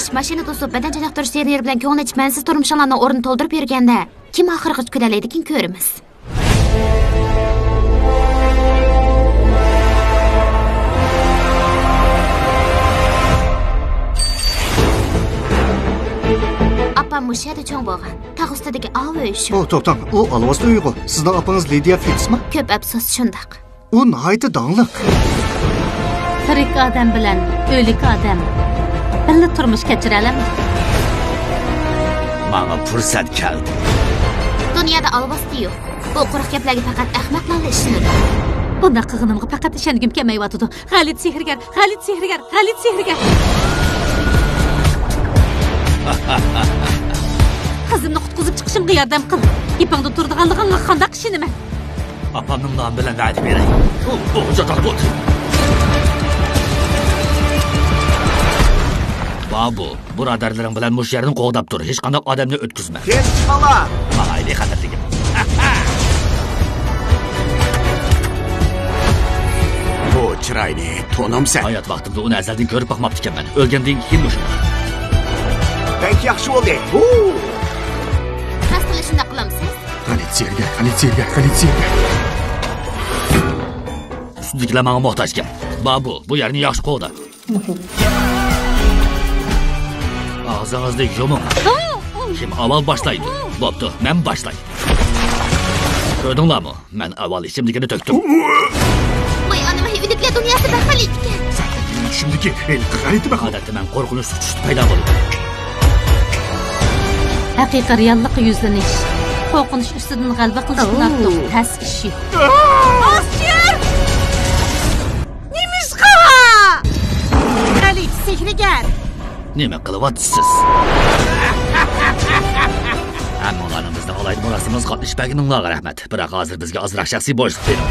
ish, mashina to'sib, badan chaniqtirish seriyeri bilan ko'ngil ichmansiz turmushlarning o'rnini to'ldirib yurganda kim oxirgi kulalaydikin ko'ramiz. Apam mushada cho'ng bo'lgan. Tog' ustidagi av uyi shu. To'xtang, u Alvasda uyi-ku. Sizning apangiz Lidiya Fitzmi? Ko'p afsus shundaq. U nihoyatda dongliq. Tirik odam bilan o'lik odam birga turmush kechira oladi. Menga fursat keldi. Dunyoda Alvasda yo'q. Bu quruq gaplarga faqat ahmoqlar ishlaydi. Bunda qilganimga faqat ishongim kelmayotdi. Xalit sehrgar, Xalit sehrgar, Xalit sehrgar. Qizimni qutqizib chiqishimga yordam qil. Ipingda turdiganligingga qanday ishinaman? Apamning nomi bilan aytib beray. U jo'da bo'l. Babu, birodarlaring bilan mush yerni qo'g'dab tur. Hech qanday odamni o'tkazma. Kes qala. Mahayli xatarligim. Bu chiroyli, to'nimsan. Hayot vaqtimda uni azaldan ko'rib boqmabdi ekanman. O'lgandan keyin mush. Pek yaxshi bo'ldi. Rastlashni qilamsiz? Xalit serga. Üstündekiler bana muhtaç ekan. Babu, bu yerni yaxshi qo'ydi. Ağzınızda yumung. Kim avval başlaydı? Bo'pti, men başlay. Ko'rdinglarmi? Men avval ishimdagini to'kdim. Voy onam, uydagilar dunyosi baxtli ekan. Ishimdagi Xalit odatda men qo'rqinch tushib paydo bo'ldi. Haqiqiy reallik yuzlanish. Qo'rqinish ustidan g'alaba qilishdan ortiq tas ish yo'q. Ostir! Nimishqa! Xalit sehrgar. Nima qilyapsiz? Ammo ularning bizning olaydi murosimiz qatnashmaganinglarga rahmat. Biroq hozir bizga ozroq shaxsiy bo'shliq bering.